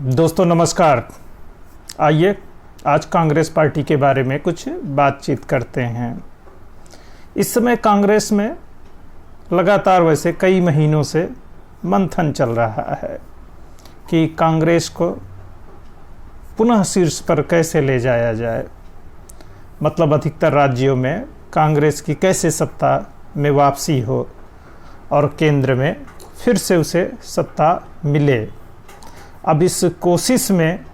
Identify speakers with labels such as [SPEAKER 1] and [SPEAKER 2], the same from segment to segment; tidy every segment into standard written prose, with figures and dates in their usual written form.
[SPEAKER 1] दोस्तों नमस्कार। आइए आज कांग्रेस पार्टी के बारे में कुछ बातचीत करते हैं। इस समय कांग्रेस में लगातार वैसे कई महीनों से मंथन चल रहा है कि कांग्रेस को पुनः शीर्ष पर कैसे ले जाया जाए। मतलब अधिकतर राज्यों में कांग्रेस की कैसे सत्ता में वापसी हो और केंद्र में फिर से उसे सत्ता मिले। अब इस कोशिश में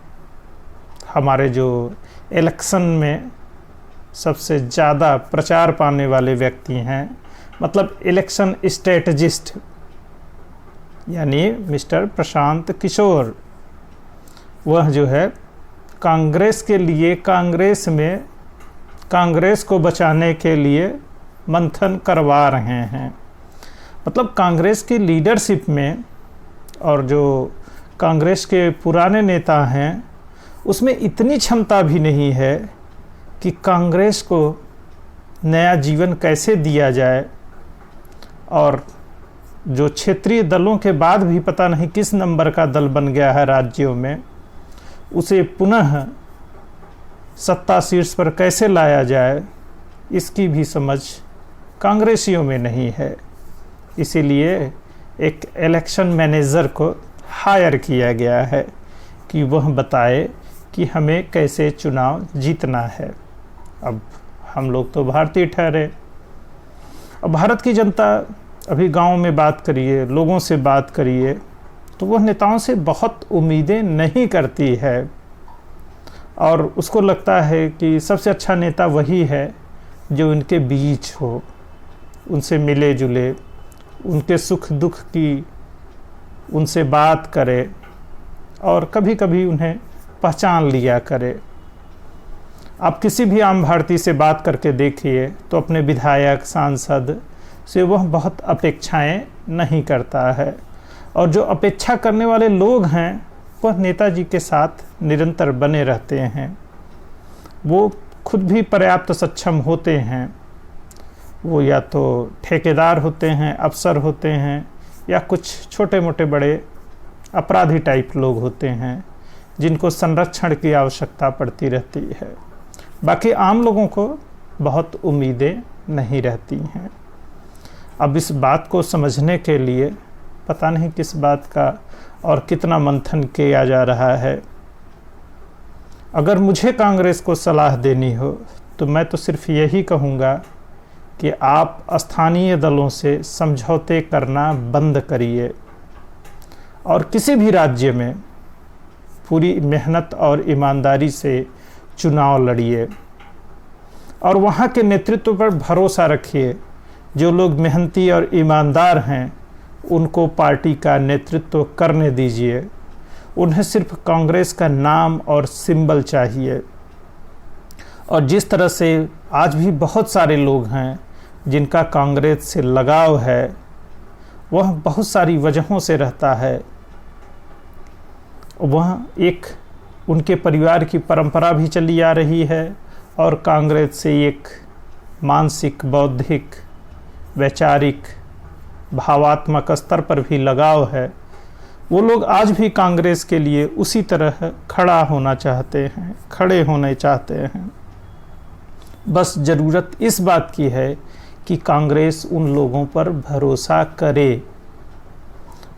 [SPEAKER 1] हमारे जो इलेक्शन में सबसे ज़्यादा प्रचार पाने वाले व्यक्ति हैं, मतलब इलेक्शन स्ट्रेटजिस्ट, यानी मिस्टर प्रशांत किशोर, वह जो है कांग्रेस के लिए कांग्रेस को बचाने के लिए मंथन करवा रहे हैं। मतलब कांग्रेस की लीडरशिप में और जो कांग्रेस के पुराने नेता हैं उसमें इतनी क्षमता भी नहीं है कि कांग्रेस को नया जीवन कैसे दिया जाए, और जो क्षेत्रीय दलों के बाद भी पता नहीं किस नंबर का दल बन गया है राज्यों में, उसे पुनः सत्ता शीर्ष पर कैसे लाया जाए, इसकी भी समझ कांग्रेसियों में नहीं है। इसीलिए एक इलेक्शन मैनेजर को हायर किया गया है कि वह बताए कि हमें कैसे चुनाव जीतना है। अब हम लोग तो भारतीय ठहरे। अब भारत की जनता अभी गांव में बात करिए, लोगों से बात करिए, तो वह नेताओं से बहुत उम्मीदें नहीं करती है और उसको लगता है कि सबसे अच्छा नेता वही है जो उनके बीच हो, उनसे मिले जुले, उनके सुख दुख की उनसे बात करे और कभी कभी उन्हें पहचान लिया करे। आप किसी भी आम भारतीय से बात करके देखिए तो अपने विधायक सांसद से वह बहुत अपेक्षाएं नहीं करता है, और जो अपेक्षा करने वाले लोग हैं वह नेताजी के साथ निरंतर बने रहते हैं। वो खुद भी पर्याप्त सक्षम होते हैं, वो या तो ठेकेदार होते हैं, अफसर होते हैं, या कुछ छोटे मोटे बड़े अपराधी टाइप लोग होते हैं जिनको संरक्षण की आवश्यकता पड़ती रहती है। बाकी आम लोगों को बहुत उम्मीदें नहीं रहती हैं। अब इस बात को समझने के लिए पता नहीं किस बात का और कितना मंथन किया जा रहा है। अगर मुझे कांग्रेस को सलाह देनी हो तो मैं तो सिर्फ यही कहूँगा कि आप स्थानीय दलों से समझौते करना बंद करिए और किसी भी राज्य में पूरी मेहनत और ईमानदारी से चुनाव लड़िए और वहाँ के नेतृत्व पर भरोसा रखिए। जो लोग मेहनती और ईमानदार हैं उनको पार्टी का नेतृत्व करने दीजिए। उन्हें सिर्फ कांग्रेस का नाम और सिंबल चाहिए। और जिस तरह से आज भी बहुत सारे लोग हैं जिनका कांग्रेस से लगाव है, वह बहुत सारी वजहों से रहता है। वह एक उनके परिवार की परंपरा भी चली आ रही है और कांग्रेस से एक मानसिक, बौद्धिक, वैचारिक, भावात्मक स्तर पर भी लगाव है। वो लोग आज भी कांग्रेस के लिए उसी तरह खड़े होने चाहते हैं। बस ज़रूरत इस बात की है कि कांग्रेस उन लोगों पर भरोसा करे।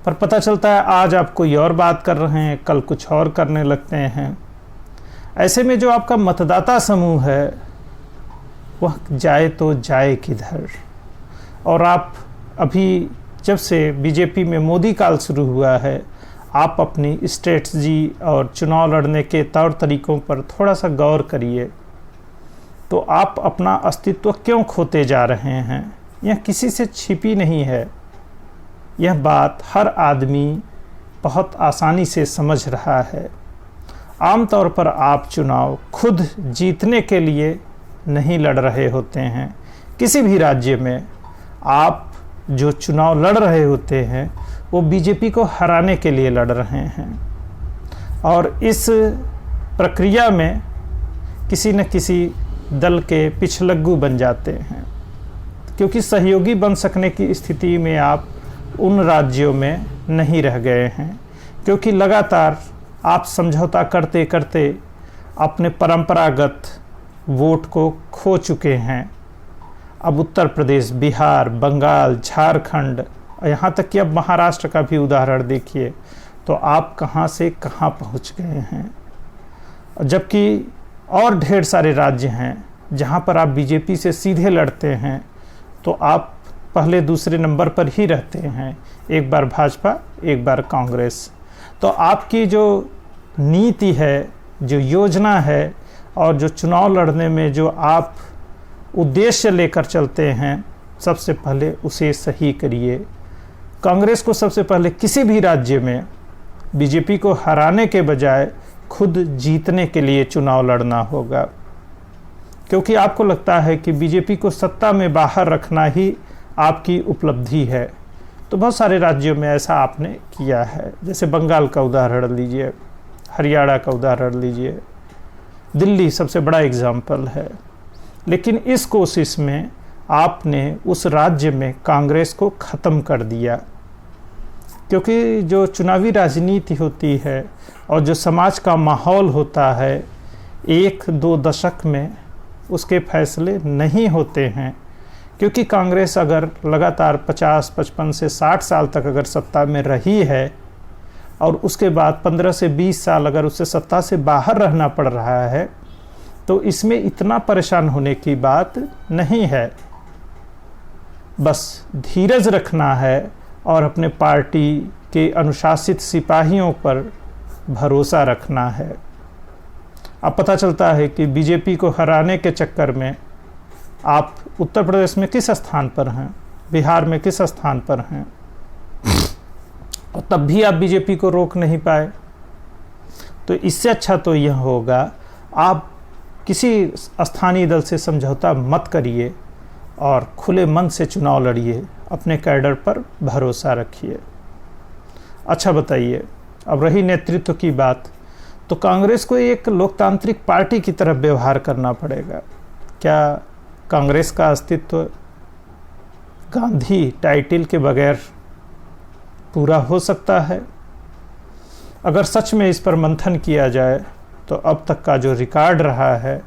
[SPEAKER 1] पर पता चलता है आज आप कोई और बात कर रहे हैं, कल कुछ और करने लगते हैं। ऐसे में जो आपका मतदाता समूह है वह जाए तो जाए किधर। और आप अभी जब से बीजेपी में मोदी काल शुरू हुआ है, आप अपनी स्ट्रेटजी और चुनाव लड़ने के तौर तरीकों पर थोड़ा सा गौर करिए। तो आप अपना अस्तित्व क्यों खोते जा रहे हैं? यह किसी से छिपी नहीं है। यह बात हर आदमी बहुत आसानी से समझ रहा है। आमतौर पर आप चुनाव खुद जीतने के लिए नहीं लड़ रहे होते हैं। किसी भी राज्य में आप जो चुनाव लड़ रहे होते हैं वो बीजेपी को हराने के लिए लड़ रहे हैं, और इस प्रक्रिया में किसी न किसी दल के पिछलग्गू बन जाते हैं, क्योंकि सहयोगी बन सकने की स्थिति में आप उन राज्यों में नहीं रह गए हैं, क्योंकि लगातार आप समझौता करते करते अपने परंपरागत वोट को खो चुके हैं। अब उत्तर प्रदेश, बिहार, बंगाल, झारखंड, यहाँ तक कि अब महाराष्ट्र का भी उदाहरण देखिए, तो आप कहाँ से कहाँ पहुँच गए हैं। जबकि और ढेर सारे राज्य हैं जहाँ पर आप बीजेपी से सीधे लड़ते हैं तो आप पहले दूसरे नंबर पर ही रहते हैं, एक बार भाजपा, एक बार कांग्रेस। तो आपकी जो नीति है, जो योजना है और जो चुनाव लड़ने में जो आप उद्देश्य लेकर चलते हैं, सबसे पहले उसे सही करिए। कांग्रेस को सबसे पहले किसी भी राज्य में बीजेपी को हराने के बजाय खुद जीतने के लिए चुनाव लड़ना होगा, क्योंकि आपको लगता है कि बीजेपी को सत्ता में बाहर रखना ही आपकी उपलब्धि है। तो बहुत सारे राज्यों में ऐसा आपने किया है, जैसे बंगाल का उदाहरण लीजिए, हरियाणा का उदाहरण लीजिए, दिल्ली सबसे बड़ा एग्जाम्पल है। लेकिन इस कोशिश में आपने उस राज्य में कांग्रेस को ख़त्म कर दिया, क्योंकि जो चुनावी राजनीति होती है और जो समाज का माहौल होता है, 1-2 दशक में उसके फैसले नहीं होते हैं। क्योंकि कांग्रेस अगर लगातार 50, 55 से 60 साल तक अगर सत्ता में रही है और उसके बाद 15 से 20 साल अगर उसे सत्ता से बाहर रहना पड़ रहा है, तो इसमें इतना परेशान होने की बात नहीं है। बस धीरज रखना है और अपने पार्टी के अनुशासित सिपाहियों पर भरोसा रखना है। अब पता चलता है कि बीजेपी को हराने के चक्कर में आप उत्तर प्रदेश में किस स्थान पर हैं, बिहार में किस स्थान पर हैं, और तब भी आप बीजेपी को रोक नहीं पाए। तो इससे अच्छा तो यह होगा आप किसी स्थानीय दल से समझौता मत करिए और खुले मन से चुनाव लड़िए, अपने कैडर पर भरोसा रखिए। अच्छा बताइए, अब रही नेतृत्व की बात, तो कांग्रेस को एक लोकतांत्रिक पार्टी की तरफ व्यवहार करना पड़ेगा। क्या कांग्रेस का अस्तित्व गांधी टाइटल के बगैर पूरा हो सकता है? अगर सच में इस पर मंथन किया जाए तो अब तक का जो रिकॉर्ड रहा है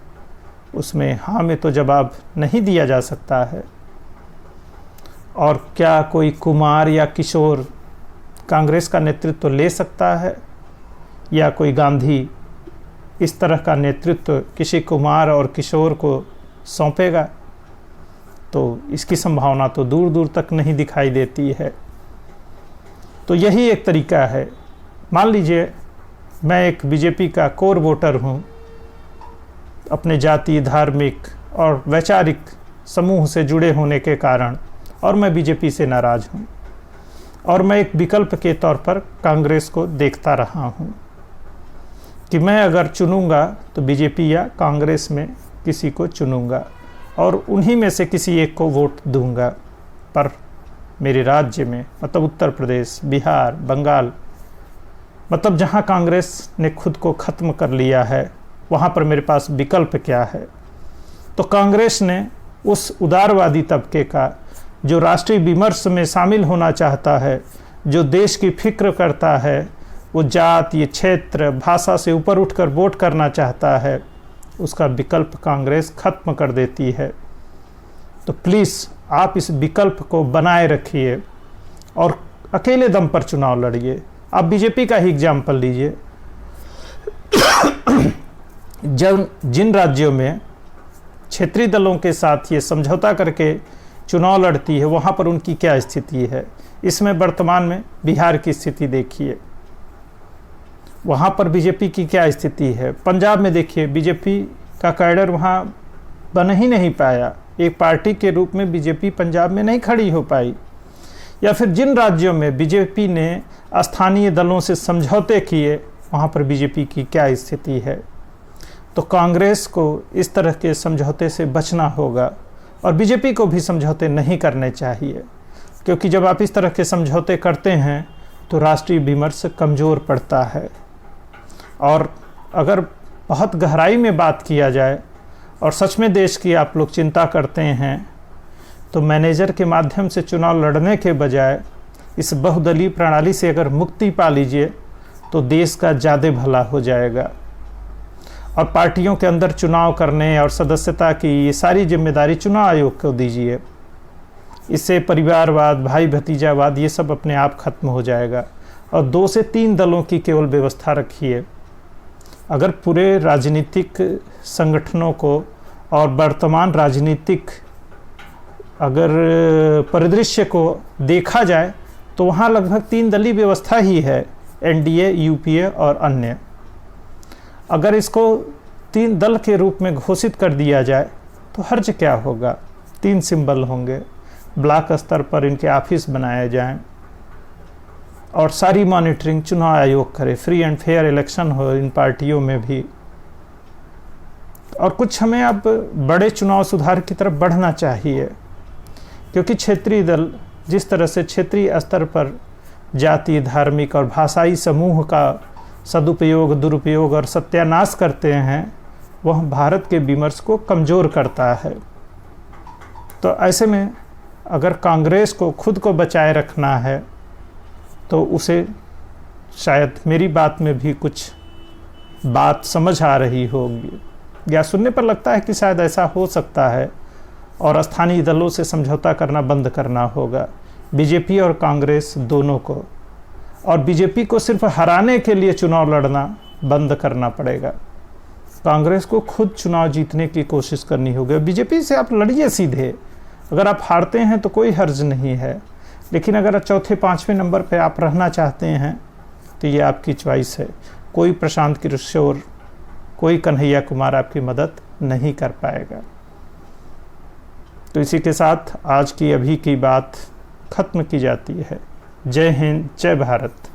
[SPEAKER 1] उसमें हाँ में तो जवाब नहीं दिया जा सकता है। और क्या कोई कुमार या किशोर कांग्रेस का नेतृत्व ले सकता है, या कोई गांधी इस तरह का नेतृत्व किसी कुमार और किशोर को सौंपेगा? तो इसकी संभावना तो दूर दूर तक नहीं दिखाई देती है। तो यही एक तरीका है। मान लीजिए मैं एक बीजेपी का कोर वोटर हूँ, अपने जाति, धार्मिक और वैचारिक समूह से जुड़े होने के कारण, और मैं बीजेपी से नाराज़ हूँ और मैं एक विकल्प के तौर पर कांग्रेस को देखता रहा हूँ कि मैं अगर चुनूँगा तो बीजेपी या कांग्रेस में किसी को चुनूँगा और उन्हीं में से किसी एक को वोट दूंगा। पर मेरे राज्य में, मतलब उत्तर प्रदेश, बिहार, बंगाल, मतलब जहाँ कांग्रेस ने खुद को ख़त्म कर लिया है, वहाँ पर मेरे पास विकल्प क्या है? तो कांग्रेस ने उस उदारवादी तबके का जो राष्ट्रीय विमर्श में शामिल होना चाहता है, जो देश की फिक्र करता है, वो जाति, क्षेत्र, भाषा से ऊपर उठकर वोट करना चाहता है, उसका विकल्प कांग्रेस खत्म कर देती है। तो प्लीज़ आप इस विकल्प को बनाए रखिए और अकेले दम पर चुनाव लड़िए। आप बीजेपी का ही एग्जाम्पल लीजिए। जिन राज्यों में क्षेत्रीय दलों के साथ ये समझौता करके चुनाव लड़ती है, वहाँ पर उनकी क्या स्थिति है। इसमें वर्तमान में बिहार की स्थिति देखिए, वहाँ पर बीजेपी की क्या स्थिति है। पंजाब में देखिए, बीजेपी का कैडर वहाँ बन ही नहीं पाया, एक पार्टी के रूप में बीजेपी पंजाब में नहीं खड़ी हो पाई। या फिर जिन राज्यों में बीजेपी ने स्थानीय दलों से समझौते किए, वहाँ पर बीजेपी की क्या स्थिति है। तो कांग्रेस को इस तरह के समझौते से बचना होगा और बीजेपी को भी समझौते नहीं करने चाहिए, क्योंकि जब आप इस तरह के समझौते करते हैं तो राष्ट्रीय विमर्श कमज़ोर पड़ता है। और अगर बहुत गहराई में बात किया जाए और सच में देश की आप लोग चिंता करते हैं, तो मैनेजर के माध्यम से चुनाव लड़ने के बजाय इस बहुदलीय प्रणाली से अगर मुक्ति पा लीजिए तो देश का ज़्यादा भला हो जाएगा। और पार्टियों के अंदर चुनाव करने और सदस्यता की ये सारी जिम्मेदारी चुनाव आयोग को दीजिए। इससे परिवारवाद, भाई भतीजावाद ये सब अपने आप खत्म हो जाएगा। और 2 से 3 दलों की केवल व्यवस्था रखिए। अगर पूरे राजनीतिक संगठनों को और वर्तमान राजनीतिक अगर परिदृश्य को देखा जाए तो वहाँ लगभग 3 दलीय व्यवस्था ही है, एनडीए, यूपीए और अन्य। अगर इसको 3 दल के रूप में घोषित कर दिया जाए तो हर्ज क्या होगा? 3 सिंबल होंगे, ब्लॉक स्तर पर इनके ऑफिस बनाए जाएं और सारी मॉनिटरिंग चुनाव आयोग करे, फ्री एंड फेयर इलेक्शन हो इन पार्टियों में भी। और कुछ हमें अब बड़े चुनाव सुधार की तरफ बढ़ना चाहिए, क्योंकि क्षेत्रीय दल जिस तरह से क्षेत्रीय स्तर पर जाति, धार्मिक और भाषाई समूह का सदुपयोग, दुरुपयोग और सत्यानाश करते हैं, वह भारत के विमर्श को कमज़ोर करता है। तो ऐसे में अगर कांग्रेस को खुद को बचाए रखना है तो उसे शायद मेरी बात में भी कुछ बात समझ आ रही होगी, या सुनने पर लगता है कि शायद ऐसा हो सकता है, और स्थानीय दलों से समझौता करना बंद करना होगा, बीजेपी और कांग्रेस दोनों को। और बीजेपी को सिर्फ हराने के लिए चुनाव लड़ना बंद करना पड़ेगा। कांग्रेस को खुद चुनाव जीतने की कोशिश करनी होगी। बीजेपी से आप लड़िए सीधे, अगर आप हारते हैं तो कोई हर्ज नहीं है, लेकिन अगर चौथे 5वें नंबर पे आप रहना चाहते हैं तो ये आपकी चॉइस है। कोई प्रशांत किशोर, कोई कन्हैया कुमार आपकी मदद नहीं कर पाएगा। तो इसी के साथ आज की अभी की बात खत्म की जाती है। जय हिंद, जय भारत।